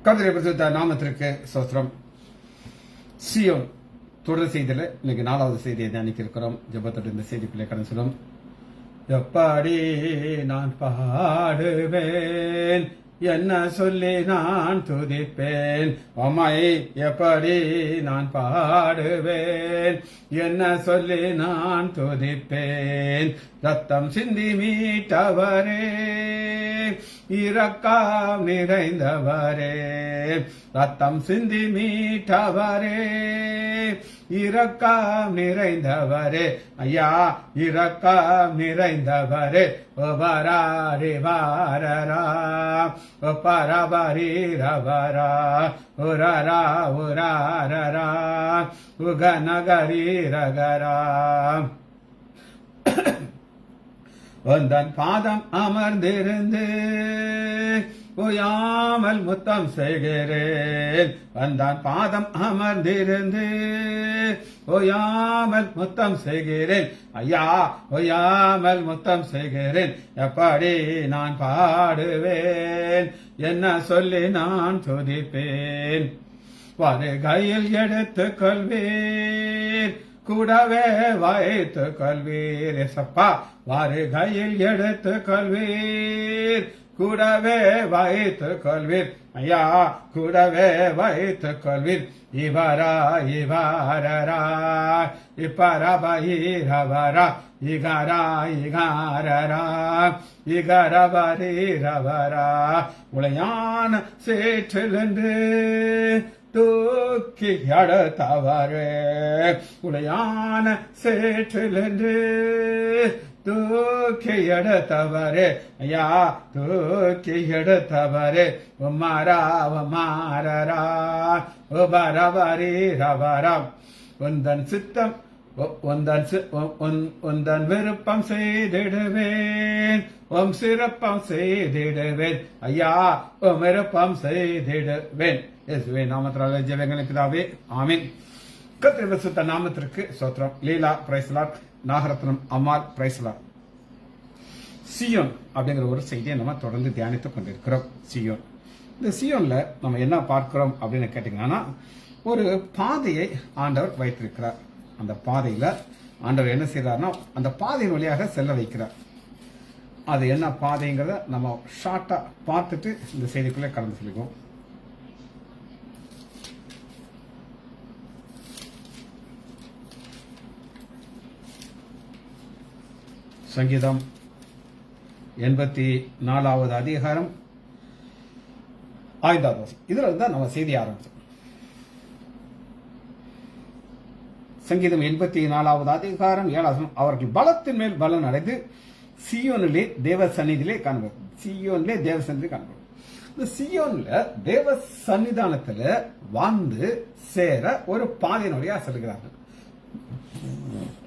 கர்த்தருடைய பரிசுத்த நாமத்திற்கு ஸ்தோத்திரம். சியோன் தொடர் செய்தியில் இன்னைக்கு 4வது செய்தியை தியானிக்க இருக்கிறோம். ஜெபத்தோடு இந்த செய்திக்குள்ளே கடந்து சொல்லும். எப்படி நான் பாடுவேன், என்ன சொல்லி நான் துதிப்பேன், உம்மை எப்படி நான் பாடுவேன், என்ன சொல்லி நான் துதிப்பேன். ரத்தம் சிந்தி மீட்டவரே, இரக்கம் நிறைந்தவரே, ரத்தம் சிந்தி மீட்டவரே, இரக்கம் நிறைந்தவரே, ஐயா இரக்கம் நிறைந்தவரே. ஒபராரி வாரரா ஒப்பரபரி ரவரா உரரா உராரரா உகநகரி ரகரா. உந்தன் பாதம் அமர்ந்திருந்து ஓயாமல் முத்தம் செய்கிறேன். வந்தான் பாதம் அமர்ந்திருந்து ஓயாமல் முத்தம் செய்கிறேன். ஐயா ஓயாமல் முத்தம் செய்கிறேன். எப்படி நான் பாடுவேன், என்ன சொல்லி நான் துதிப்பேன். வருகையில் எடுத்துக் கொள்வீர், கூடவே வைத்துக் கொள்வீர். எசப்பா வருகையில் எடுத்துக் கொள்வீர், கூடவே வைத்துக் கொள்வீர். ஐயா கூடவே வைத்துக் கொள்வீர். இவரா இவரரா இப்பரபா இரவரா இகரா இகாரரா இகரபரீரவரா. உளையான சேற்றிலென்று தூக்கி எடுத்தவரே, உளையான சேற்றிலென்று தூக்கி எடுத்தவரே, ஐயா தூக்கி எடுத்தவரே. உமாரா உமாரரா உபரவரி ரவரா. உந்தன் சித்தம் உந்தன் விருப்பம் செய்திடுவேன், உம் சிறப்பம் செய்திடுவேன். ஐயா உம் விருப்பம் செய்திடுவேன். இயேசுவே நாமத்தினாலே ஜெபங்களை பிதாவே, ஆமீன். கர்த்தருடைய பரிசுத்த நாமத்திற்கு ஸ்தோத்திரம். லீலா பிரைஸ்லாட், நாகரத்னம் அம்மாள் பிரைஸ்லாட். சியோன் அப்படிங்கிற ஒரு செய்தியை நம்ம தொடர்ந்து தியானித்துக் கொண்டிருக்கிறோம். சியோன், இந்த சியோன்ல நம்ம என்ன பார்க்கிறோம் அப்படின்னு கேட்டீங்கன்னா, ஒரு பாதையை ஆண்டவர் வைத்திருக்கிறார். அந்த பாதையில ஆண்டவர் என்ன செய்யறாருன்னா, அந்த பாதையின் வழியாக செல்ல வைக்கிறார். அது என்ன பாதைங்கிறத நம்ம ஷார்ட்டா பார்த்துட்டு இந்த செய்திக்குள்ளே கடந்து செல்வோம். சங்கீதம் 84வது அதிகாரம் 5வது வசனம். இதுல இருந்தா நம்ம செய்தி ஆரம்பிச்சோம். சங்கீதம் 84வது அதிகாரம் 7வது வசனம். அவர்கள் பலத்தின் மேல் பலன் அடைந்து சியோனிலே தேவ சந்நிதியிலே காணப்படும். சியோனிலே தேவ சந்நிதி காணப்படும். இந்த சியோன்ல தேவ சன்னிதானத்துல வாழ்ந்து சேர ஒரு பாதையின் வழியா செல்கிறார்கள்.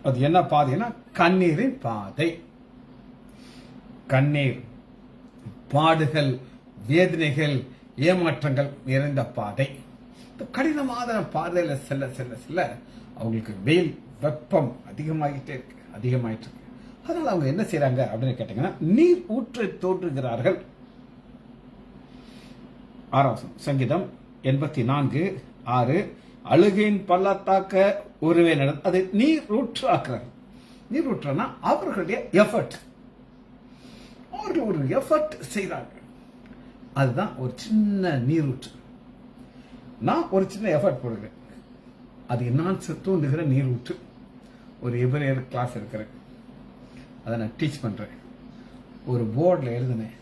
அது என்ன பாதைன்னா, கண்ணீரின் பாதை. கண்ணீர், பாடுகள், வேதனைகள், ஏமாற்றங்கள் நிறைந்த பாதை. கடினமான பாதையில செல்ல செல்ல செல்ல அவங்களுக்கு வெயில், வெப்பம் அதிகமாகிட்டே இருக்கு, அதிகமாயிட்டு இருக்கு. அதனால அவங்க என்ன செய்யறாங்க அப்படின்னு கேட்டீங்கன்னா, நீர் ஊற்றை தோன்றுகிறார்கள். 6வது சங்கீதம் 84:6. அழுகையின் பள்ளத்தாக்க ஒருவே நடந்து அதை நீர் ஊற்றாக்குறாங்க. நீர் ஊற்றுனா அவர்களுடைய எஃபர்ட், அவர்கள் ஒரு எஃபர்ட் செய்யறாங்க. அதுதான் ஒரு சின்ன நீரூற்று. நான் ஒரு சின்ன எஃபர்ட் போடுகிறேன், அது நான் தூண்டுகிற நீரூற்று. ஒரு எபிரேயர் கிளாஸ் இருக்கிறேன், அதை நான் டீச் பண்றேன். ஒரு போர்டில் எழுதினேன்.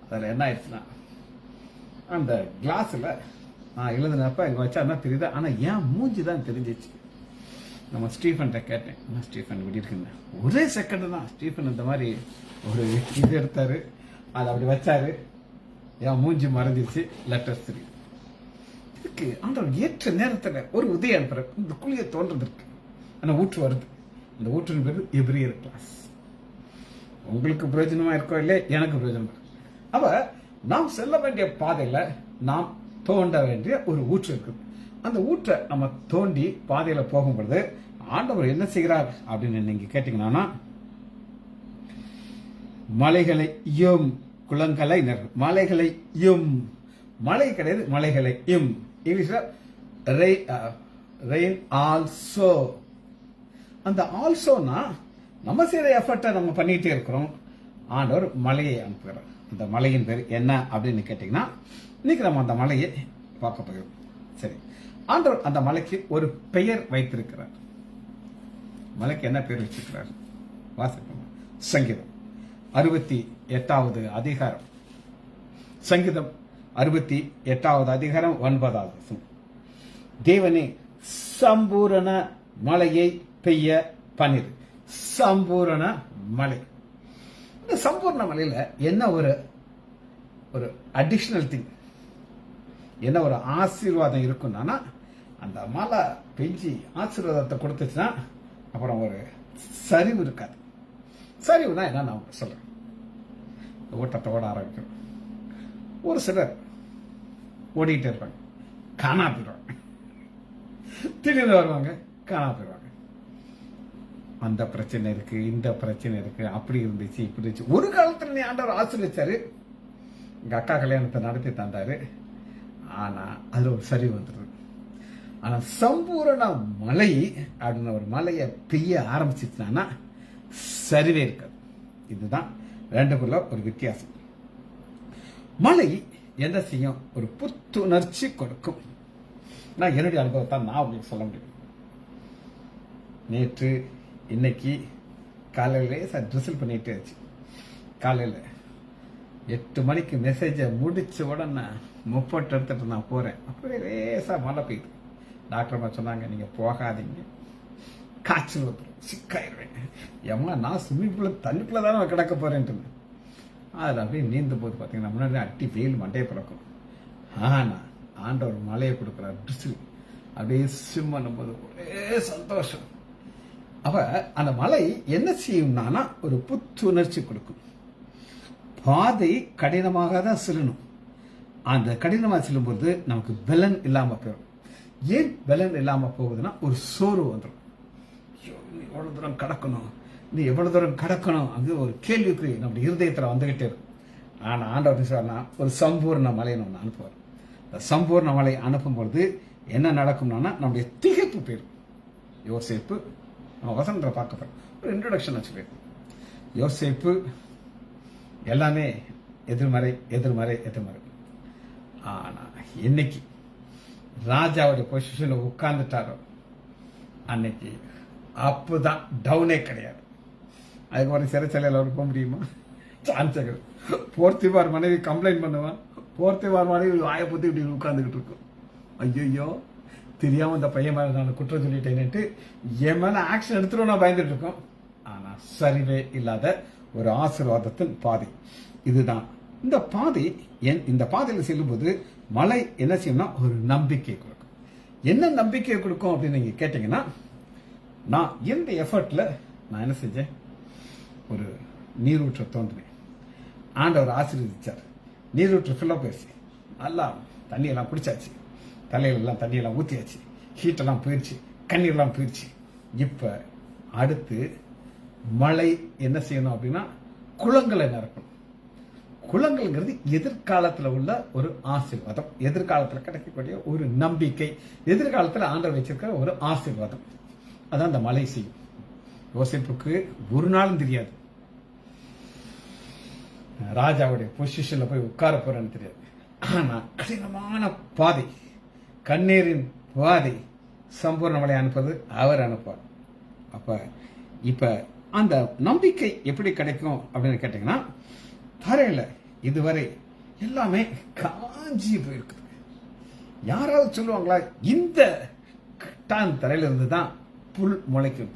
அதில் என்ன ஆயிடுச்சுன்னா, அந்த கிளாஸில் நான் எழுதினப்ப இங்கே வச்சா என்ன தெரியுது, ஆனால் ஏன் மூஞ்சி தான் தெரிஞ்சிச்சு. நம்ம ஸ்டீஃபன்கிட்ட கேட்டேன், என்ன ஸ்டீஃபன் இப்படி இருக்குன்னு. ஒரே செகண்ட் தான் ஸ்டீஃபன் இந்த மாதிரி ஒரு இது எடுத்தாரு, அதை அப்படி வச்சாரு, என் மூஞ்சி மறைஞ்சிச்சு. லெட்டர் 3 இதுக்கு அந்த ஏற்ற நேரத்தில் ஒரு உதயம் அனுப்புற இந்த குழியை தோன்றதுக்கு ஆனால் ஊற்று வருது. அந்த ஊற்றின் பேர் எபிரேயர் கிளாஸ். உங்களுக்கு பிரயோஜனமா இருக்கோ இல்லையே, எனக்கு பிரயோஜனம். அப்ப நாம் செல்ல வேண்டிய பாதையில நாம் தோண்ட வேண்டிய ஒரு ஊற்று இருக்குது. அந்த ஊற்றை நம்ம தோண்டி பாதையில போகும்பொழுது ஆண்டவர் என்ன செய்கிறார் அப்படின்னு நீங்க கேட்டீங்கன்னா, மலைகளை குளங்களை மலைகளை மழை கிடையாது, மலைகளை இங்கிலீஷ்ல ரெயின் ஆல்சோ. அந்த ஆல்சோனா நம்ம செய்யற எஃபர்ட்டை நம்ம பண்ணிட்டே இருக்கிறோம். ஆண்டவர் மலையை அனுப்புகிறார். அந்த மலையின் பேர் என்ன அப்படின்னு கேட்டீங்கன்னா, இன்னைக்கு நம்ம அந்த மலையை பார்க்க போகிறோம். சரி, ஆண்டவர் அந்த மலைக்கு ஒரு பெயர் வைத்திருக்கிறார். மலைக்கு என்ன பேர் வச்சிருக்கிறார்? வாசிப்போம். சங்கீதம் 68வது அதிகாரம். சங்கீதம் 68வது அதிகாரம் 9வது வசனம். தேவனே சம்பூரண மழையை பெய்ய பண்ணிரு. சம்பூரண மழை. இந்த சம்பூர்ண மலையில என்ன ஒரு அடிஷனல் திங், என்ன ஒரு ஆசீர்வாதம் இருக்குன்னா, அந்த மழை பெஞ்சி ஆசீர்வாதத்தை கொடுத்துச்சுன்னா அப்புறம் ஒரு சரிவு இருக்காது. சரிவுனா என்ன நான் சொல்றேன். ஓட்டத்தை ஓட ஆரம்பிக்கிறோம். ஒரு சிலர் ஓடிக்கிட்டே இருப்பாங்க, காணா போயிடுவாங்க. திடீர்னு வருவாங்க, காணா போயிடுவாங்க. அந்த பிரச்சனை இருக்கு, இந்த பிரச்சனை இருக்கு, அப்படி இருந்துச்சு, இப்படி இருந்துச்சு. ஒரு காலத்துல நீ ஆண்டவர் ஆசீர்வதிச்சாரு, எங்க அக்கா கல்யாணத்தை நடத்தி தந்தாரு. ஆனா அதுல ஒரு சரிவு வந்துடுது. ஆனா சம்பூரண மழை அப்படின்னு ஒரு மலையை பெய்ய ஆரம்பிச்சிச்சுன்னா சரிவே இருக்காது. இதுதான் ரெண்டுக்குள்ள ஒரு வித்தியாசம். மழை என்ன செய்யும்? ஒரு புத்துணர்ச்சி கொடுக்கும். நான் என்னுடைய அனுபவத்தை நான் உங்களுக்கு சொல்ல முடியும். நேற்று இன்னைக்கு காலையிலே ட்ரிசில் பண்ணிட்டே ஆச்சு. காலையில் 8 மணிக்கு மெசேஜை முடிச்ச உடனே முப்பட்டு எடுத்துட்டு நான் போறேன். அப்படியே லேசா மழை பெய்யுது. டாக்டர் சொன்னாங்க, நீங்க போகாதீங்க, காய்ச்சல் வந்துடும், சிக்காயிருவேன். ஏமா நான் ஸ்விம்மிங் பூல தண்ணிக்குள்ள தானே கிடக்க போறேன்ட்டு. அதில் அப்படியே நீந்த போது பார்த்தீங்கன்னா முன்னாடி அட்டி வெயில் மண்டையை பிறக்கும். ஆனா ஆண்டவர் மழையை கொடுக்குறார். ட்ரிசில் அப்படியே ஸ்விம் பண்ணும்போது ஒரே சந்தோஷம். அப்ப அந்த மலை என்ன செய்யும்னா ஒரு புத்துணர்ச்சி கொடுக்கும். பாதை கடினமாக தான் செல்லணும். அந்த கடினமாக செல்லும்போது நமக்கு பலன் இல்லாம போயிடும். ஏன் பலன் இல்லாம போகுதுன்னா ஒரு சோர்வு வந்துடும். நீ எவ்வளவு தூரம் கடக்கணும், நீ எவ்வளவு தூரம் கடக்கணும், அங்கே ஒரு கேள்விக்கு நம்முடைய இருதயத்தில் வந்துகிட்டே இருக்கும். ஆனா ஆண்டவர் சொன்னா ஒரு சம்பூர்ண மலைன்னு ஒன்று அனுப்புவார். அந்த சம்பூர்ண மலை அனுப்பும் பொழுது என்ன நடக்கும்னா நம்முடைய திகைப்பு போயிடும். யோசேப்பு நம்ம வசனத்தை பார்க்க போறோம். ஒரு இன்ட்ரோடக்ஷன் வச்சுக்கோங்க. யோசேப்பு எல்லாமே எதிர்மறை எதிர்மறை எதிர்மறை. ஆனா என்னைக்கு ராஜாவுடைய பொசிஷன்ல உட்கார்ந்துட்டாரோ அன்னைக்கு அப்பதான் டவுனே கிடையாது. அதுக்கு ஒரு சிறைச்சாலையில் அவர் போக முடியுமா? சான்ஸ் கிடையாது. போர்த்திவார் மனைவி கம்ப்ளைண்ட் பண்ணுவான். போர்த்திவார் மனைவி வாயை பத்தி இப்படி உட்கார்ந்துகிட்டு இருக்கும். ஐயோ தெரியாம இந்த பையன் மேல நான் குற்றம் சொல்லிட்டேன்னுட்டு என் மேல ஆக்ஷன் எடுத்துடும் நான் பயந்துட்டு இருக்கோம். ஆனா சரிவே இல்லாத ஒரு ஆசீர்வாதத்தின் பாதை இதுதான். இந்த பாதை இந்த பாதையில் செல்லும்போது மழை என்ன செய்யும்னா ஒரு நம்பிக்கை கொடுக்கும். என்ன நம்பிக்கையை கொடுக்கும் அப்படின்னு நீங்க கேட்டீங்கன்னா, நான் எந்த எஃபர்ட்ல நான் என்ன செஞ்சேன்? ஒரு நீரூற்றை தோன்றினேன். ஆண்டவர் ஆசீர்வதிச்சார். நீரூற்று ஃபில்லப் ஆயிடுச்சு. நல்லா தண்ணியெல்லாம் குடிச்சாச்சு. தலையிலெல்லாம் தண்ணியெல்லாம் ஊற்றியாச்சு. ஹீட்டெல்லாம் போயிடுச்சு, கண்ணீர்லாம் போயிடுச்சு. இப்ப அடுத்து மழை என்ன செய்யணும் அப்படின்னா குளங்களை நிரப்பணும். குளங்கள்ங்கிறது எதிர்காலத்தில் உள்ள ஒரு ஆசீர்வாதம், எதிர்காலத்தில் கிடைக்கக்கூடிய ஒரு நம்பிக்கை, எதிர்காலத்தில் ஆண்டவர் வச்சிருக்கிற ஒரு ஆசீர்வாதம். அதான் அந்த மழை செய்யும். யோசேப்புக்கு ஒரு நாளும் தெரியாது ராஜாவுடைய பொசிஷன்ல போய் உட்கார போறேன்னு தெரியாது. ஆனா கடினமான பாதை, கண்ணீரின் பாதை, சம்பூர்ண மழை அனுப்புவது அவர் அனுப்புவார். அப்ப இப்ப அந்த நம்பிக்கை எப்படி கிடைக்கும் அப்படின்னு கேட்டீங்கன்னா, தரையில இதுவரை எல்லாமே காஞ்சி போயிருக்கு. யாராவது சொல்லுவாங்களா இந்த கட்டான் தரையில இருந்து தான் புல் முளைக்கும்?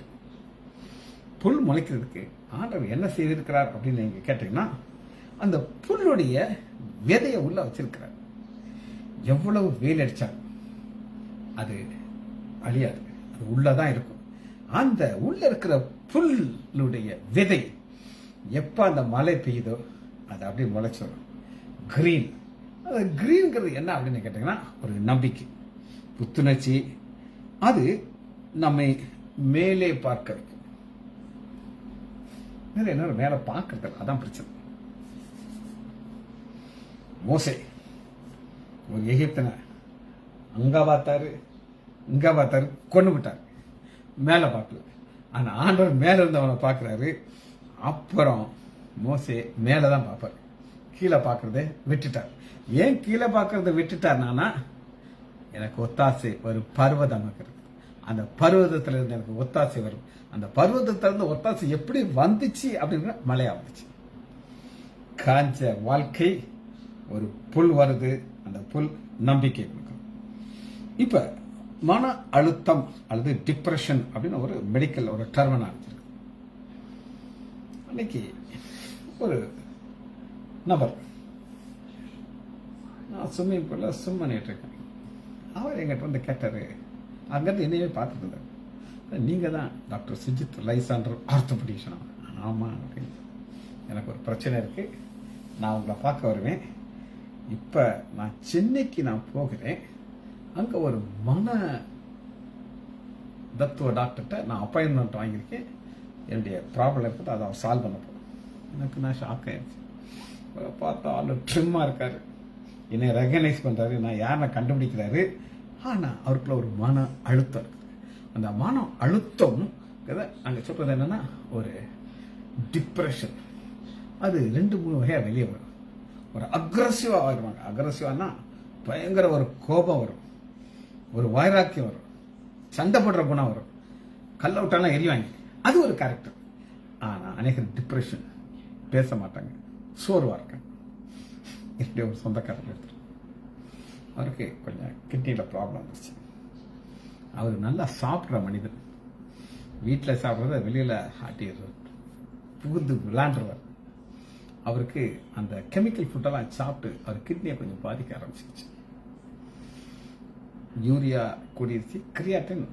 புல் முளைக்கிறதுக்கு ஆண்டவர் என்ன செய்திருக்கிறார் அப்படின்னு நீங்க கேட்டீங்கன்னா, அந்த புல்லுடைய விதையை உள்ள வச்சிருக்கிறார். எவ்வளவு வெயில் அடிச்சாலும் அது அழியாது, அது உள்ளதான் இருக்கும். அந்த உள்ள இருக்கிற புல்லுடைய விதை எப்ப அந்த மழை பெய்யுதோ அது அப்படியே முளைச்சிடும். கிரீன். அது கிரீன்ங்கிறது என்ன அப்படின்னு கேட்டீங்கன்னா ஒரு நம்பிக்கை, புத்துணர்ச்சி. அது நம்மை மேலே பார்க்க வைக்கும். என்ன மேல பார்க்கறது, அதான் பிரச்சனை. மோசே ஒரு எகிப்தனை அங்க பார்த்தாரு இங்க பார்த்தாரு, கொண்டு விட்டார். மேல பார்க்கல. ஆனா ஆண்டவர் மேல இருந்தவனை பார்க்கிறாரு. அப்புறம் மோசே மேலதான் பார்ப்பாரு, கீழே பார்க்கறத விட்டுட்டார். ஏன் கீழே பார்க்கறத விட்டுட்டார்னா, எனக்கு ஒத்தாசை ஒரு பர்வதம் இருக்கிறது, அந்த பர்வதத்துல இருந்து எனக்கு ஒத்தாசை வரும். அந்த பர்வதத்துல இருந்து ஒத்தாசை எப்படி வந்துச்சு அப்படிங்கிற மழையா வந்துச்சு. காஞ்ச வாழ்க்கை, ஒரு புல் வருது, அந்த புல் நம்பிக்கை கொடுக்கும். இப்ப மன அழுத்தம் அல்லது டிப்ரெஷன் அப்படின்னு ஒரு மெடிக்கல் ஒரு டெர்மினா இருக்கு. அன்னைக்கு ஒரு நபர், நான் ஸ்விம்மிங் பூல்ல ஸ்விம் பண்ணிட்டு இருக்கேன். அவர் எங்கிட்ட வந்து கேட்டாரு, அங்கிருந்து என்னையே பார்த்துட்டு இருந்தார், நீங்க தான் டாக்டர் சுஜித் லைசாண்டர் ஆர்த்தோபெடிஷனா? ஆமா அப்படின்னு. எனக்கு ஒரு பிரச்சனை இருக்கு, நான் உங்களை பார்க்க வருவேன். இப்ப நான் சென்னைக்கு நான் போகிறேன், அங்க ஒரு மன தத்துவ டாக்டர்கிட்ட நான் அப்பாயின்மெண்ட் வாங்கியிருக்கேன், என்னுடைய ப்ராப்ளம் இருக்குது, அதை அவர் சால்வ் பண்ண போறேன். எனக்கு நான் ஷாக் ஆயிடுச்சு. பார்த்தா ஆளு ட்ரிம்மா இருக்காரு, என்னை ரெகனைஸ் பண்றாரு, நான் யாரை கண்டுபிடிக்கிறாரு. ஆனா அவருக்குள்ள ஒரு மன அழுத்தம் இருக்குது. அந்த மன அழுத்தம் அங்க சொல்றது என்னன்னா ஒரு டிப்ரெஷன். அது 2-3 வகையா வெளியே வரும். ஒரு அக்ரஸிவா வருவாங்க. அக்ரஸிவானா பயங்கர ஒரு கோபம் வரும், ஒரு வைராக்கியம் வரும், சண்டை போடுற குணம் வரும், கல்ல விட்டாலாம் எரிவாங்க. அது ஒரு கேரக்டர். ஆனா அநேக டிப்ரெஷன், பேச மாட்டாங்க, சோர்வா இருக்காங்க. என்னுடைய ஒரு சொந்தக்காரர் எடுத்துரு, அவருக்கு கொஞ்சம் கிட்னியில ப்ராப்ளம் வந்துருச்சு. அவர் நல்லா சாப்பிட்ற மனிதன், வீட்டில் சாப்பிட்றத வெளியில ஆட்டிடுறார், புகுந்து விளையாண்டுருவார். அவருக்கு அந்த கெமிக்கல் ஃபுட்டெல்லாம் சாப்பிட்டு அவர் கிட்னியை கொஞ்சம் பாதிக்க ஆரம்பிச்சிருச்சு. யூரியா கூடிருச்சு, கிரியாட்டின்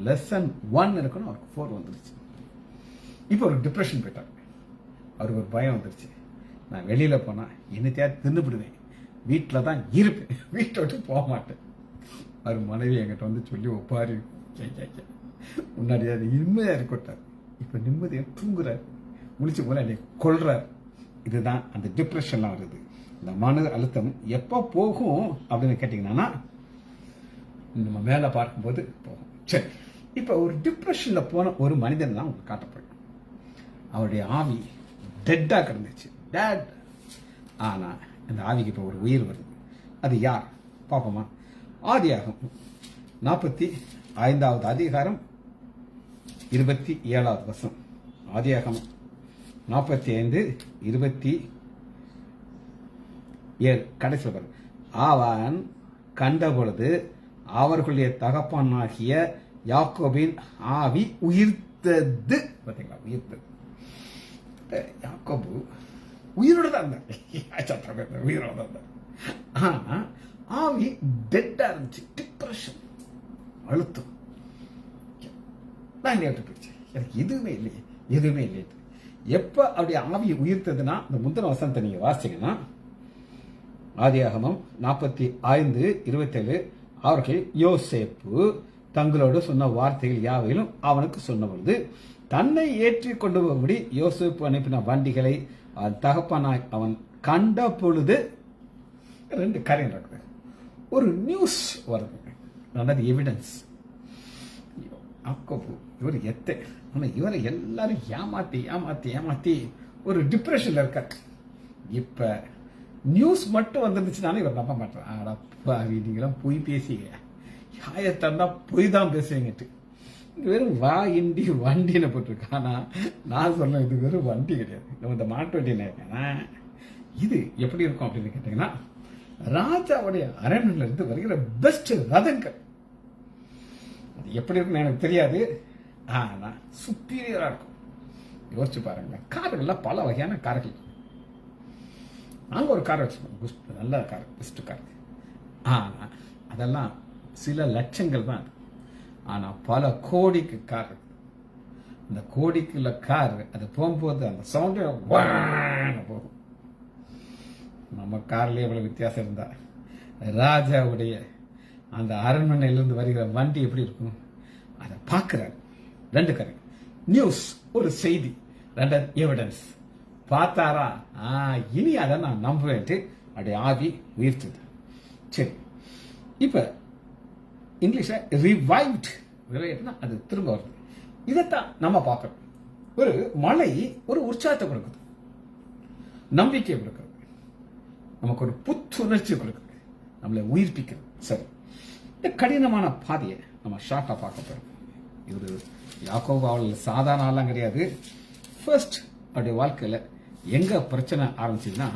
<1 இருக்கணும், அவருக்கு 4 வந்துருச்சு. இப்போ ஒரு டிப்ரெஷன் போயிட்டார். அவருக்கு ஒரு பயம் வந்துருச்சு, நான் வெளியில போனா என்னத்தையாவது தின்னுபிடுவேன், வீட்டில் தான் இருப்பேன், வீட்டை விட்டு போக மாட்டேன். அவர் மனைவி என்கிட்ட வந்து சொல்லி ஒப்பாரி, முன்னாடியாவது நிம்மதியா இருக்கட்டார், இப்ப நிம்மதியா தூங்குறாரு, முடிச்சு போல என்னை கொள்றார். இதுதான் அந்த டிப்ரெஷன்லாம் வருது. இந்த மன அழுத்தம் எப்போ போகும் அப்படின்னு கேட்டீங்கன்னா, நம்ம மேல பார்க்கும்போது போகும். சரி, இப்ப ஒரு டிப்ரெஷன்ல போன ஒரு மனிதன் தான் உங்களுக்கு காட்டப்படும். அவருடைய ஆவி டெட்டா கிடந்துச்சு, டேட். ஆனா இந்த ஆவிக்கு இப்ப ஒரு உயிர் வருது. அது யார் பாப்போமா? ஆதியாகம் 45வது அதிகாரம் 27வது வசனம். ஆதியாகம் 45:27 கடைசியில் பாருங்க. அவன் கண்டபொழுது அவர்களுடைய தகப்பனாகிய யாக்கோபின் ஆவி உயிர்த்தது. பாத்தீங்களா, உயிர்த்தது. யாக்கோபு உயிரோட தான் இருந்தார், உயிரோட தான் இருந்தார். ஆனா ஆவி டெட்டா இருந்துச்சு, டிப்ரெஷன், அழுத்தம். நான் போயிடுச்சு, எனக்கு எதுவுமே இல்லையே, எதுவுமே இல்லை. எப்ப அப்படி ஆவி உயிர்த்ததுன்னா, இந்த முந்தின வசனத்தை நீங்க வாசிங்கன்னா, ஆதியாகமம் 45:27 அவர்கள் யோசேப்பு தங்களோடு சொன்ன வார்த்தைகள் யாவையிலும் அவனுக்கு சொன்னபொழுது தன்னை ஏற்றி கொண்டு போகும்படி யோசேப்பு அனுப்பின வண்டிகளை தகப்பனாய் அவன் கண்ட பொழுது 2 காரியம் நடக்குது. ஒரு நியூஸ் வருது, நல்லது எவிடன்ஸ். இவர் ஆனா இவரை எல்லாரும் ஏமாத்தி ஏமாத்தி ஏமாத்தி ஒரு டிப்ரெஷன்ல இருக்காரு. இப்ப நியூஸ் மட்டும் வந்துருந்துச்சுனாலும் இவர் நம்ப மாட்டார். நீங்களாம் பொய் பேசிங்க, யாயத்தான் பொய் தான் பேசுவீங்கட்டு. இங்க வெறும் வா இண்டி வண்டின்னு போட்டிருக்கு. ஆனா நான் சொன்ன இது வெறும் வண்டி கிடையாது, இந்த மாட்டு வண்டியில இருக்கேன்னா இது எப்படி இருக்கும் அப்படின்னு கேட்டீங்கன்னா, ராஜாவுடைய அரண்மனையில இருந்து வருகிற பெஸ்ட் ரதங்கள். அது எப்படி இருக்குன்னு எனக்கு தெரியாது, ஆனா சுப்பீரியரா இருக்கும். யோசிச்சு பாருங்க, கார்கள்லாம் பல வகையான கார்கள். நாங்க ஒரு கார் வச்சிருக்கோம், நல்ல கார், பெஸ்ட் கார். ஆனா அதெல்லாம் சில லட்சங்கள் தான். ஆனா பல கோடிக்கு கார். அந்த கோடிக்குள்ள கார் அது போகும்போது அந்த சவுண்ட் போகும். நம்ம கார்லயே எவ்வளவு வித்தியாசம் இருந்தா, ராஜாவுடைய அந்த அரண்மனையிலிருந்து வருகிற வண்டி எப்படி இருக்கும் அதை பார்க்கிறார். 2 காரியம், நியூஸ் ஒரு செய்தி, 2 எவிடன்ஸ். பார்த்தாரா, இனி அதை நான் நம்புவேன், அப்படி ஆவி உயிர்த்தது. சரி, இப்ப இங்கிலீஷ்ல ரிவைவ்ட், அது திரும்ப வருது. இதைத்தான் நம்ம பார்க்கணும். ஒரு மழை ஒரு உற்சாகத்தை கொடுக்குது, நம்பிக்கையை கொடுக்குது, நமக்கு ஒரு புத்துணர்ச்சி கொடுக்குது, நம்மளை உயிர்ப்பிக்கிறது. சரி, இந்த கடினமான பாதையை நம்ம ஷார்ட்டா பார்க்க போறோம். இவரு யாக்கோபு அவள் சாதாரண ஆளாம் கிடையாது. ஃபர்ஸ்ட் அவருடைய வாழ்க்கையில எங்க பிரச்சனை ஆரம்பிச்சதுன்னா,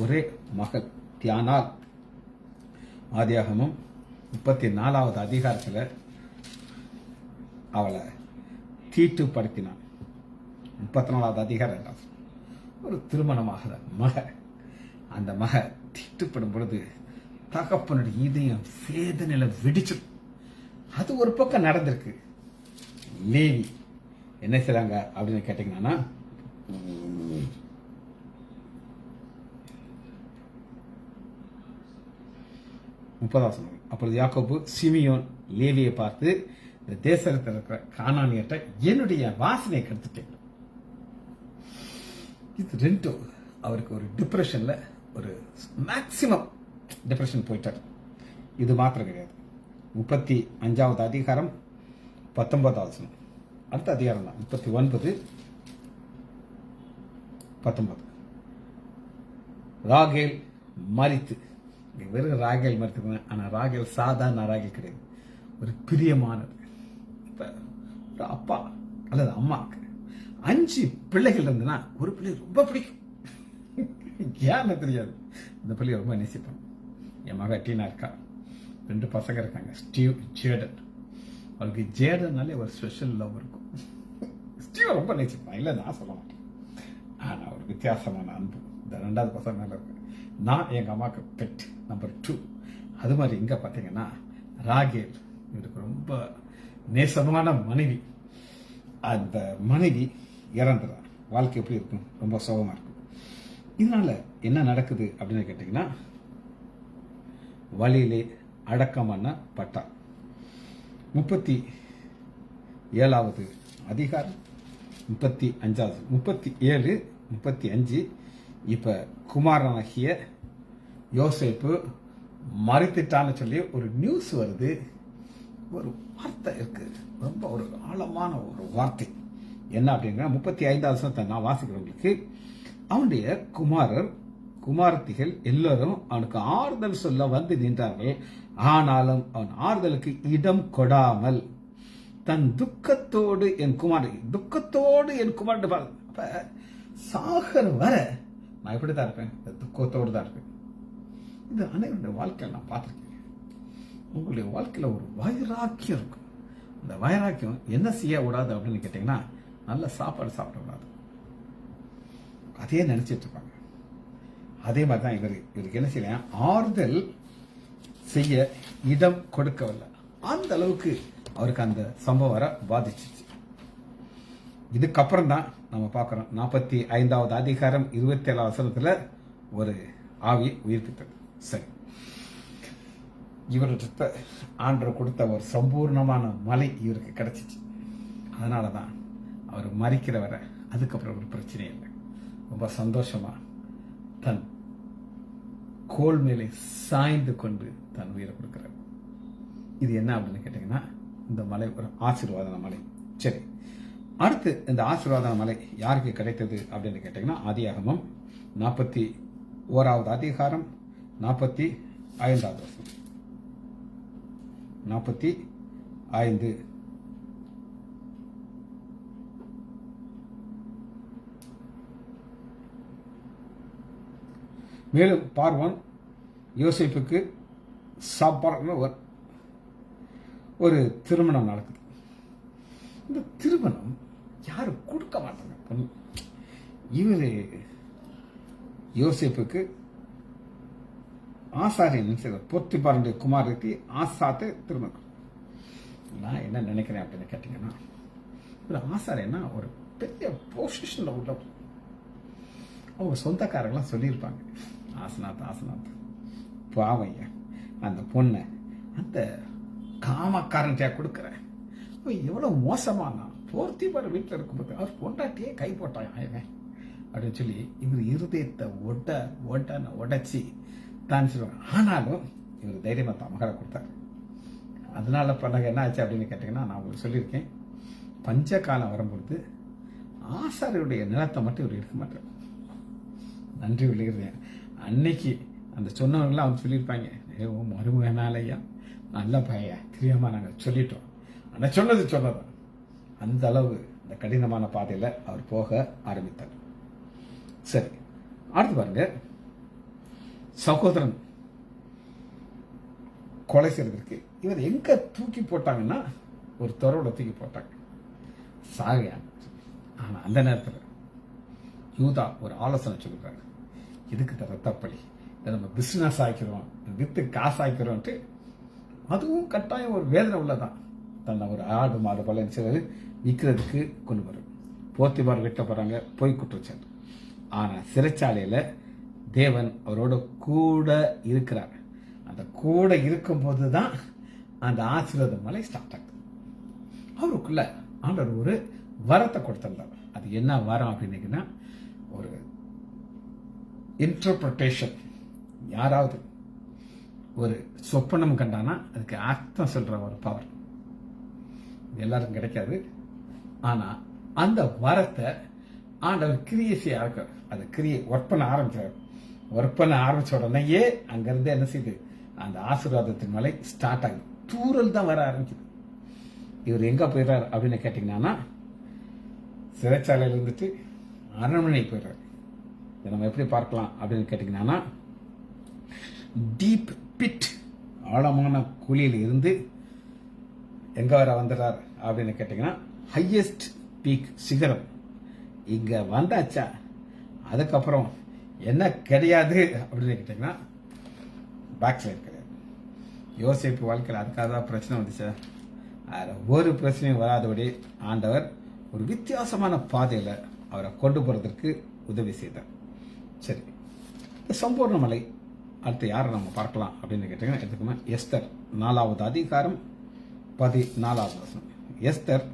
ஒரே மகள் தியானால். ஆதியாகமம் 34வது அதிகாரத்துல அவளை தீட்டுப்படுத்தினான். 34வது அதிகாரம் ஒரு திருமணமாகிற மக, அந்த மக தீட்டுப்படும் பொழுது தகப்பனுடைய இதயம் வேதனையில வெடிச்சிடும். அது ஒரு பக்கம் நடந்திருக்கு. லேவி என்ன செய்றாங்க அப்படின்னு கேட்டீங்கன்னா, அப்பொழுது யாக்கோபு சிமியோன் லேவியை பார்த்து, இந்த தேசத்தில் இருக்கிற கானானியர்ட்ட என்னுடைய வாசனையை கெடுத்துட்டேன். இது ரெண்டும் அவருக்கு ஒரு டிப்ரெஷன்ல, ஒரு மேக்சிமம் டிப்ரெஷன் போயிட்டார். இது மாத்திரம் கிடையாது. 35வது அதிகாரம் 19வது வசனம், அடுத்த அதிகாரம் தான் 39, 19. ராகேல் மரித்து, வெறும் ராகேல் மரித்து, ஆனா ராகேல் சாதாரண ராகேல் கிடையாது, ஒரு பிரியமானது. இப்ப ஒரு அப்பா அல்லது அம்மாவுக்கு 5 பிள்ளைகள் இருந்ததுன்னா ஒரு பிள்ளை ரொம்ப பிடிக்கும். ஏன்னு தெரியாது, இந்த பிள்ளைய ரொம்ப நேசிப்பான். என் மக டீனா இருக்கா, 2 பசங்க இருக்காங்க, ஸ்டீவ், ஜேடன். அவளுக்கு ஜேடன்னாலே ஒரு ஸ்பெஷல் லவ் இருக்கும். ஸ்டீவ் ரொம்ப நேசிப்பான், இல்லை நான் சொல்ல மாட்டேன். ஆனா ஒரு வித்தியாசமான அன்பு இந்த 2வது பசங்க மேல இருக்கு. நான் எங்க அம்மாவுக்கு பெட் நம்பர் 2. அது மாதிரி இங்க பாத்தீங்கன்னா ராகேல் இவருக்கு ரொம்ப நேசமான மனைவி. அந்த மனைவி இறந்துறார். வாழ்க்கை எப்படி இருக்கும், ரொம்ப சோகமா இருக்கும். இதனால என்ன நடக்குது அப்படின்னு கேட்டீங்கன்னா, வழியிலே அடக்கமான பட்டா. 37வது அதிகாரம் 35, 37, 35. இப்ப குமாரனாகிய யோசேப்பு மரித்துட்டான்னு சொல்லி ஒரு நியூஸ் வருது. ஒரு வார்த்தை இருக்கு, ரொம்ப ஒரு ஆழமான ஒரு வார்த்தை. என்ன அப்படின்னா, 35வது வசனத்தை நான் வாசிக்கிறவங்களுக்கு, அவனுடைய குமாரத்திகள் எல்லாரும் அவனுக்கு ஆறுதல் சொல்ல வந்து நின்றார்கள். ஆனாலும் அவன் ஆறுதலுக்கு இடம் கொடாமல் தன் துக்கத்தோடு என் குமார் அப்ப சாகர வர நான் எப்படிதான் இருப்பேன், துக்கத்தோடு தான் இருப்பேன். இது அனைவருடைய வாழ்க்கையில் நான் பார்த்திருக்கேன். உங்களுடைய வாழ்க்கையில ஒரு வைராக்கியம் இருக்கும். அந்த வைராக்கியம் என்ன செய்ய கூடாது அப்படின்னு கேட்டீங்கன்னா, நல்ல சாப்பாடு சாப்பிடக்கூடாது, அதே நினைச்சிட்டு இருப்பாங்க. அதே மாதிரி தான் இவருக்கு என்ன செய்யல, ஆறுதல் செய்ய இடம் கொடுக்கவில்லை. அந்த அளவுக்கு அவருக்கு அந்த சம்பவம் வர பாதிச்சிச்சு. இதுக்கப்புறம் தான் நம்ம பார்க்கிறோம் 45வது அதிகாரம் 27வது வசனத்துல ஒரு ஆவி உயிர்ப்பித்தது. சரி, இவர்கிட்ட ஆண்டவர் கொடுத்த ஒரு சம்பூர்ணமான மலை இவருக்கு கிடைச்சிச்சு. அதனாலதான் அவர் மறிக்கிற வர அதுக்கப்புறம் ஒரு பிரச்சனை இல்லை, ரொம்ப சந்தோஷமா தன் கோல் மேலே சாய்ந்து கொண்டு தன் உயிரை கொடுக்கிறார். இது என்ன அப்படின்னு கேட்டீங்கன்னா, இந்த மலை ஒரு ஆசீர்வாதன மலை. சரி, அடுத்து இந்த ஆசீர்வாதன மலை யாருக்கு கிடைத்தது அப்படின்னு கேட்டீங்கன்னா, ஆதியாகமம் 41வது அதிகாரம் 45வது வசனம். 45. மேலும் பார்வோன் யோசேப்புக்கு சாப்பாடு ஒரு திருமணம் நடக்குது. இந்த திருமணம் யாரும் கொடுக்க மாட்டாங்க. இவரு யோசேப்புக்கு ஆசாரியன் பொத்திபாருடைய குமாரத்தி ஆசாத்தை திருமணம். நான் என்ன நினைக்கிறேன் அப்படின்னு கேட்டீங்கன்னா, ஒரு ஆசாரியன்னா ஒரு பெரிய பொசிஷன்ல உள்ள அவங்க சொந்தக்காரங்களாம் சொல்லியிருப்பாங்க, ஆசனாத் பாவைய அந்த பொண்ணை அந்த காமக்காரன்ட்டா கொடுக்குறேன். எவ்வளவு மோசமானா போர்த்திபார் வீட்டில் இருக்கும்போது அவர் பொண்டாட்டியே கை போட்டான் அப்படின்னு சொல்லி இவர் இருதயத்தை உடைச்சி தான் சொல்லுவாங்க. ஆனாலும் இவர் தைரியமாக தான் மகளை கொடுத்தாரு. அதனால பண்ண என்ன ஆச்சு அப்படின்னு கேட்டிங்கன்னா, நான் உங்களுக்கு சொல்லியிருக்கேன், பஞ்ச காலம் வரும்பொழுது ஆசாரியுடைய நிலத்தை மட்டும் இவர் எடுக்க மாட்டார். நன்றி விழுகிறேன். அன்னைக்கு அந்த சொன்னவங்களாம் அவங்க சொல்லியிருப்பாங்க, மருமகனாலையா நல்ல பைய தெரியாமல் நாங்கள் சொல்லிட்டோம். ஆனால் சொன்னதான். அந்த அளவு இந்த கடினமான பாதையில் அவர் போக ஆரம்பித்தார். சரி, அடுத்து பாருங்க, சகோதரன் கொலை செய்வதற்கு இவர் எங்க தூக்கி போட்டாங்கன்னா ஒரு துறவுல தூக்கி போட்டாங்க, சாகையாங்க. ஆனா அந்த நேரத்தில் யூதா ஒரு ஆலோசனை சொல்லிருக்காங்க, இதுக்கு ரத்தப்பழி, இதை நம்ம பிசினஸ் ஆக்கிறோம், வித்து காசு ஆக்கிறோம்ட்டு. அதுவும் கட்டாயம் ஒரு வேதனை உள்ளதான். தன்னை ஒரு ஆடு மாடு போல சிலர் விற்கிறதுக்கு கொண்டு வரும். போத்திபார் வெட்ட போறாங்க, போய் குற்றச்சாட்டு. ஆனா சிறைச்சாலையில தேவன் அவரோட கூட இருக்கிறார். அந்த கூட இருக்கும் போதுதான் அந்த ஆசீர்வாத மலை ஸ்டார்ட் ஆகுது. அவருக்குள்ள ஆண்டவர் ஒரு வரத்தை கொடுத்திருந்தார். அது என்ன வரம் அப்படின்னா, ஒரு இன்டர்பிரேஷன். யாராவது ஒரு சொப்பனம் கண்டானா அதுக்கு அர்த்தம் சொல்ற ஒரு பவர் எல்லாருக்கும் கிடைக்காது. ஆனா அந்த வரத்தை ஆண்டவர் கிரியை செய்ய, அது கிரியை ஒர்க் பண்ண ஆரம்பிச்சார். ஒர்க் பண்ண ஆரம்பிச்ச உடனேயே அங்கிருந்து என்ன செய்யுது, அந்த ஆசீர்வாதத்தின் மலை ஸ்டார்ட் ஆகுது. தூரல் தான் வர ஆரம்பிக்குது. இவர் எங்க போயிடுறாரு அப்படின்னு கேட்டீங்கன்னா, சிறைச்சாலையில் இருந்துட்டு அரண்மனை போயிடுறாரு. இதை நம்ம எப்படி பார்க்கலாம் அப்படின்னு கேட்டீங்கன்னா, டீப் பிட், ஆழமான குழியில் இருந்து எங்க வர வந்துடுறார் அப்படின்னு கேட்டீங்கன்னா, ஹையஸ்ட் பீக், சிகரம். இங்க வந்தாச்சா அதுக்கப்புறம் என்ன கிடையாது அப்படின்னு கேட்டீங்கன்னா, பேக் சைடு கிடையாது. யோசிப்பு வாழ்க்கையில் அதுக்காக தான் பிரச்சனை வந்துச்சு. ஒரு பிரச்சனையும் வராதபடி ஆண்டவர் ஒரு வித்தியாசமான பாதையில் அவரை கொண்டு போறதற்கு உதவி செய்தார். சரி, சம்பூர்ண மலை அடுத்து யாரை நம்ம பார்க்கலாம் அப்படின்னு கேட்டீங்கன்னா, எடுத்துக்கோமா, எஸ்தர் 4வது அதிகாரம் 14வது வசனம். எஸ்தர்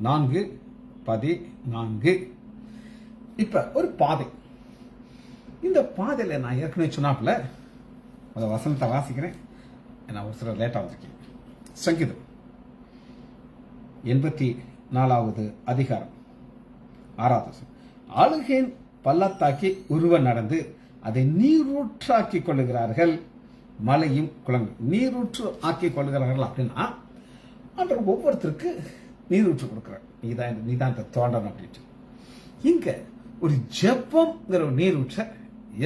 4:14. இப்ப ஒரு பாதை. இந்த பாதையில நான் ஏற்கனவே சொன்னாப்புல அந்த வசனத்தை வாசிக்கிறேன். நான் ஒரு சில லேட்டா வந்திருக்கேன். சங்கீதம் 84வது அதிகாரம் 6வது வசனம். ஆளுகையின் பள்ளத்தாக்கி உருவ நடந்து அதை நீரூற்றாக்கி கொள்ளுகிறார்கள், மலையும் குளங்கள். நீரூற்று ஆக்கி கொள்ளுகிறார்கள் அப்படின்னா ஆண்டவர் ஒவ்வொருத்தருக்கு நீரூற்று கொடுக்கிறார். நீதான் தோண்டணும் அப்படின்ட்டு. இங்க ஒரு ஜெபம்ங்கிற ஒரு நீரூற்ற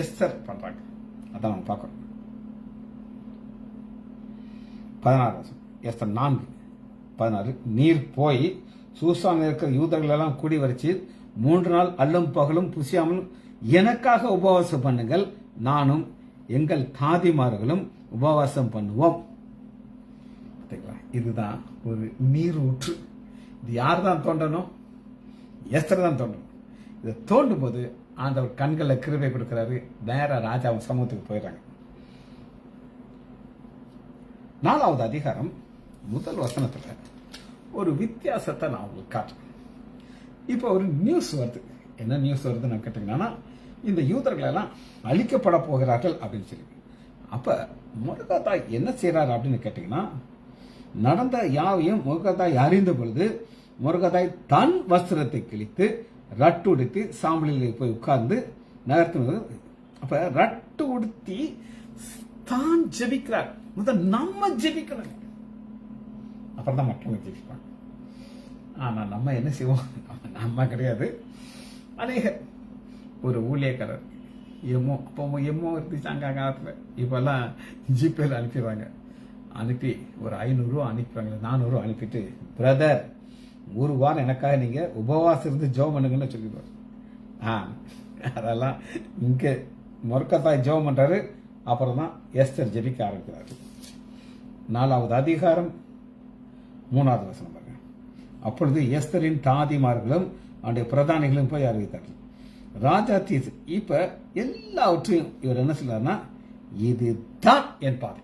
எஸ்தர் பண்றாங்க. அதான் நம்ம பார்க்கணும். 16 எஸ்தர் 4:16. நீர் போய் சூசான் இருக்கிற யூதர்கள் எல்லாம் கூடி வரிச்சு 3 நாள் அல்லும் பகலும் புசியாமலும் எனக்காக உபவாசம் பண்ணுங்கள், நானும் எங்கள் தாதிமார்களும் உபவாசம் பண்ணுவோம். இதுதான் ஒரு நீரூற்று. இது யார் தான் தோண்டணும்? எஸ்தர் தான் தோண்டணும். இதை தோண்டும் போது ஆண்டவர் கண்களில் கிருபை கொடுக்கிறாரு. நேர ராஜாவும் சமூகத்துக்கு போயிடுறாங்க. 4வது அதிகாரம் 1 வசனத்துல ஒரு வித்தியாசத்தை நான் உங்களுக்கு காட்டுறேன். இப்போ ஒரு நியூஸ் வருது. என்ன நியூஸ் வருதுன்னு கேட்டீங்கன்னா, இந்த யூதர்கள் எல்லாம் அழிக்கப்பட போகிறார்கள் அப்படின்னு சொல்லி. அப்ப மொர்தெகாய் என்ன செய்யறாரு அப்படின்னு கேட்டீங்கன்னா, நடந்த யாவையும் மொர்தெகாய் அறிந்த பொழுது மொர்தெகாய் தன் வஸ்திரத்தை கிழித்து ரட்டு உடுத்தி சாம்பலில் போய் உட்கார்ந்து நகர்த்து. அப்ப ரட்டு உடுத்தி தான் ஜெபிக்கிறார். முதல் நம்ம ஜெபிக்கணும், அப்புறம் தான் மற்றவங்க ஜெபிப்பாங்க. ஆனா நம்ம என்ன செய்வோம்? நம்ம கிடையாது, அநேகர். ஒரு ஊழியக்காரர் எம்மோ இருந்துச்சாங்க காலத்துல. இப்பெல்லாம் ஜிபேல அனுப்பிடுவாங்க. அனுப்பி ஒரு 500 ரூபா அனுப்பிடுவாங்க, 400 ரூபா அனுப்பிட்டு, பிரதர் 1 வாரம் எனக்காக நீங்க உபவாசம் இருந்து ஜெபம் பண்ணுங்கன்னு சொல்லிடுவார். அதெல்லாம் இங்க மொர்தெகாய் ஜெபம் பண்றாரு. அப்புறம் தான் எஸ்தர் ஜெபிக்க ஆரம்பிக்கிறாரு. 4வது அதிகாரம் 3வது வசனம் பாருங்க. அப்பொழுது எஸ்தரின் தாதிமார்களும் அவருடைய பிரதானிகளும் போய் அறிவித்தார்கள். ராஜா தீஸ் இப்ப எல்லாவற்றையும் இவர் என்ன சொல்றாருன்னா, இதுதான் என் பாதை,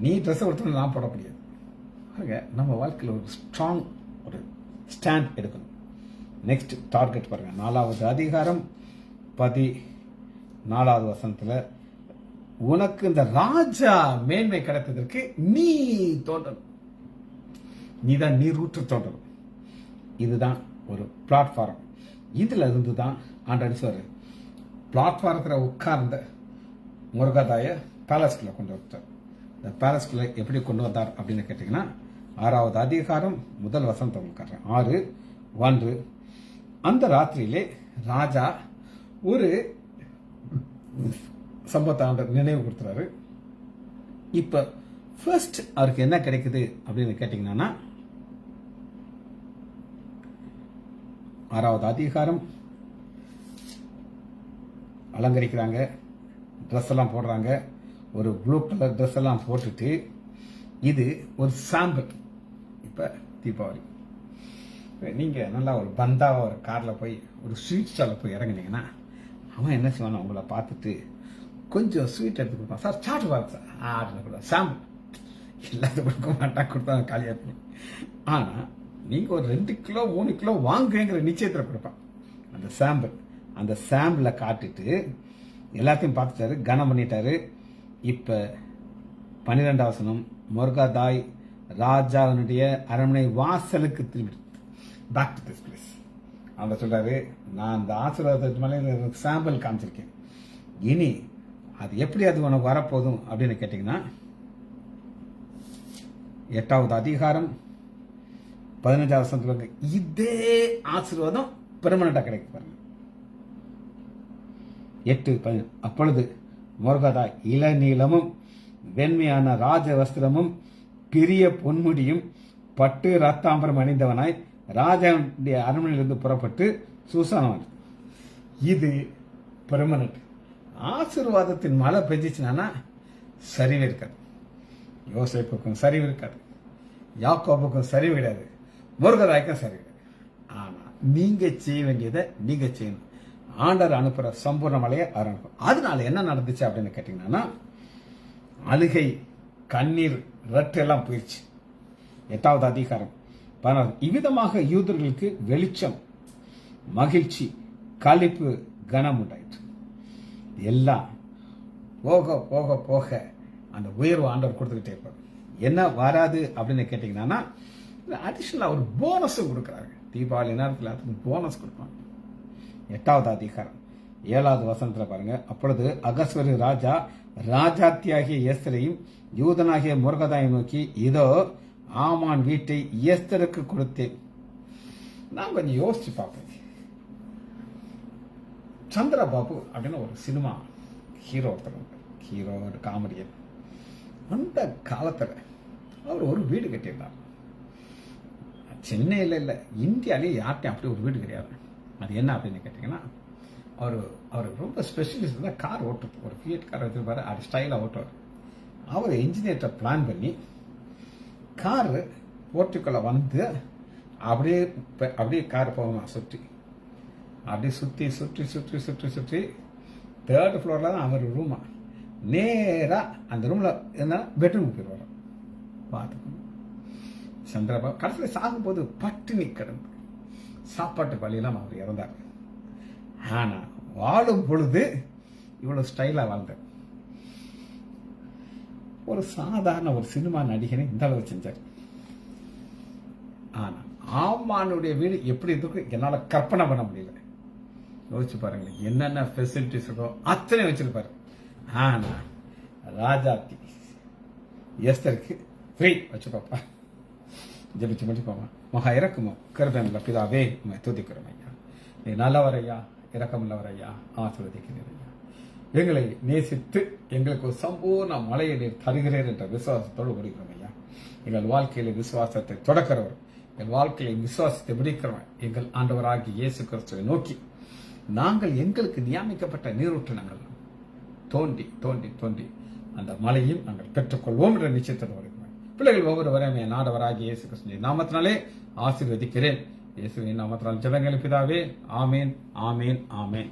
நீ ட்ரெஸ் எடுத்து நான் போட முடியாது. நம்ம வாழ்க்கையில் ஒரு ஸ்ட்ராங் ஒரு ஸ்டாண்ட் எடுக்கணும். நெக்ஸ்ட் டார்கெட் பாருங்க. 4வது அதிகாரம் 14வது வசனத்துல உனக்கு இந்த ராஜா மேன்மை கிடைத்ததற்கு நீ தோன்றணும், நீதான் நீரூற்று தோன்றணும். இதுதான் ஒரு பிளாட்ஃபார்ம். இதுல இருந்து தான் ஆண்டவர் சொல்றாரு, பிளாட்ஃபாரத்தில் உட்கார்ந்த முருகதாய பேலஸ்குள்ள கொண்டு வந்தார். இந்த பேலஸ்குள்ள எப்படி கொண்டு வந்தார் அப்படின்னு கேட்டீங்கன்னா, 6வது அதிகாரம் 1 வசனத்தை உங்களுக்கு 6:1. அந்த ராத்திரியிலே ராஜா ஒரு சம்பவத்தை ஆண்டவர் நினைவு கொடுத்துறாரு. இப்ப ஃபர்ஸ்ட் அவருக்கு என்ன கிடைக்குது அப்படின்னு கேட்டீங்கன்னா, 6வது அதிகாரம் அலங்கரிக்கிறாங்க, ட்ரெஸ் எல்லாம் போடுறாங்க, ஒரு ப்ளூ கலர் ட்ரெஸ் எல்லாம் போட்டுட்டு, இது ஒரு சாம்பிள். இப்ப தீபாவளி, நீங்க நல்லா ஒரு பந்தாவா ஒரு கார்ல போய் ஒரு ஸ்வீட் ஸ்டால போய் இறங்குனீங்கன்னா, அவன் என்ன செய்வான், உங்களை பார்த்துட்டு கொஞ்சம் ஸ்வீட் எடுத்து கொடுப்பான். சார் சாட்டு பார்த்து கூட சாம்பிள் எல்லாத்தையும் கொடுக்க மாட்டான், கொடுத்தா காலியா போய். ஆனா நீங்க ஒரு 2 கிலோ 3 கிலோ வாங்குங்கிற நிச்சயத்தில் கொடுப்பான் அந்த சாம்பிள். அந்த சாம்பிளை காட்டிட்டு எல்லாத்தையும் பார்த்துட்டாரு, கனம் பண்ணிட்டாரு. இப்ப 12வது வசனம், முருகதாய் ராஜாவினுடைய அரண்மனை வாசலுக்கு திரும்பி பேக் டு திஸ் பிளேஸ். அவங்க சொல்றாரு, நான் அந்த ஆசீர்வாதத்து மேலே சாம்பிள் காமிச்சிருக்கேன், இனி அது எப்படி அது உனக்கு வரப்போதும் அப்படின்னு கேட்டீங்கன்னா, 8வது அதிகாரம் 15வது வசனத்துல இதே ஆசீர்வாதம் பெர்மனண்டா கிடைக்க பாருங்க. 8:15. அப்பொழுது முருகதா இளநீளமும் வெண்மையான ராஜ வஸ்திரமும் பெரிய பொன்முடியும் பட்டு ரத்தாம்பரம் அணிந்தவனாய் ராஜாவுடைய அரண்மனையிலிருந்து புறப்பட்டு சூசானம். இது பெர்மனன்ட். ஆசீர்வாதத்தின் மழை பெஞ்சிச்சுனா சரிவு இருக்காது, யோசேப்புக்கும் சரிவு இருக்காது, யாக்கோபுக்கும் சரிவு கிடையாது, முருகதாய்க்கும் சரிவு கிடையாது. ஆனா நீங்க செய்ய வேண்டியதை நீங்க செய்யணும். ஆண்டவர் அனுப்புற சம்பூர்ண மலையை ஆரம்பிக்கும். அதனால என்ன நடந்துச்சு அப்படின்னு கேட்டீங்கன்னா, அழுகை, கண்ணீர், ரட்டு எல்லாம் போயிடுச்சு. 8வது அதிகாரம் 16. இவ்விதமாக யூதர்களுக்கு வெளிச்சம், மகிழ்ச்சி, களிப்பு, கனம் உண்டாயிற்று. எல்லாம் போக போக போக அந்த உயர்வு ஆண்டவர் கொடுத்துக்கிட்டே இருப்பார். என்ன வராது அப்படின்னு கேட்டீங்கன்னா, அடிஷனலா ஒரு போனஸும் கொடுக்குறாரு. தீபாவளி நேரத்தில் அதுக்கு போனஸ் கொடுப்பாங்க. 8வது அதிகாரம் 7வது வசனத்துல பாருங்க. அப்பொழுது அகஸ்வரு ராஜா ராஜாத்தியாகிய எஸ்தரையும் யூதனாகிய முருகதாயை நோக்கி, இதோ ஆமான் வீட்டை எஸ்தருக்கு கொடுத்தேன். நான் கொஞ்சம் யோசிச்சு பார்ப்பேன். சந்திரபாபு அப்படின்னு ஒரு சினிமா ஹீரோ ஒருத்தர், ஹீரோ ஒரு காமெடியன். அந்த காலத்துல அவர் ஒரு வீடு கட்டியிருந்தார். சென்னையில் இல்லை, இந்தியாலேயே யார்ட்டையும் அப்படி ஒரு வீடு கிடையாது. அது என்ன அப்படின்னு கேட்டீங்கன்னா, அவர் ரொம்ப ஸ்பெஷலிஸ்ட் தான். கார் ஓட்டுறது, ஒரு ஃபியட் கார் வச்சிருப்பாரு, அது ஸ்டைலாக ஓட்டுவார். அவர் இன்ஜினியர்கிட்ட பிளான் பண்ணி கார் போர்ட்டுக்குள்ள வந்து அப்படியே கார் போகணும் சுற்றி, அப்படியே சுற்றி சுற்றி சுற்றி சுற்றி சுற்றி 3rd ஃப்ளோர்ல தான் அவர் ரூமா. நேரா அந்த ரூம்ல என்ன பெட்ரூம் போயிடுவார். பார்த்துக்கணும். சந்திரபாபு கடைசியில் சாகும்போது பட்டினி கிடந்து சாப்பாட்டு வழியெல்லாம் அவர் இறந்தார். ஆனா வாழும் பொழுது இவ்வளவு ஸ்டைலா வாழ்ந்தார். ஒரு சாதாரண ஒரு சினிமா நடிகனை இந்த அளவு செஞ்சார். ஆனா ஆமானுடைய வீடு எப்படி இருக்கு என்னால கற்பனை பண்ண முடியல. யோசிச்சு பாருங்க, என்னென்ன ஃபெசிலிட்டிஸ் இருக்கோ அத்தனை வச்சிருப்பாரு. ஆனா ராஜாத்தி எஸ்தருக்கு ஃப்ரீ வச்சுப்பாப்பா, ஜபிச்சு முடிப்பாமா. மகா இறக்குமோ கருதன்ல பிதாவே உண்மை துதிக்கிறோம் ஐயா, நீ நல்லவரையா, இரக்கமுள்ளவரையா, ஆசீர்வதிக்கிறீரையா, எங்களை நேசித்து எங்களுக்கு ஒரு சம்பூர்ண மலையை நீர் தருகிறேன் என்ற விசுவாசத்தோடு முடிக்கிறோம் ஐயா. எங்கள் வாழ்க்கையில விசுவாசத்தை தொடக்கிறவர், எங்கள் வாழ்க்கையை விசுவாசத்தை முடிக்கிறவன் எங்கள் ஆண்டவராகிய இயேசு கிறிஸ்துவை நோக்கி நாங்கள் எங்களுக்கு நியமிக்கப்பட்ட நீரூற்றினங்கள் தோண்டி தோண்டி தோண்டி அந்த மலையும் நாங்கள் பெற்றுக்கொள்வோம் என்ற நிச்சயத்தோடு வருகிறோம். பிள்ளைகள் ஒவ்வொருவரையும் என் ஆண்டவராகிய இயேசு கிறிஸ்துவின் நாமத்தினாலே ஆசீர்வதிக்கிறேன். இயேசுவின் நாமத்தினால் ஜெபங்கள் பிதாவே. ஆமேன், ஆமேன், ஆமேன்.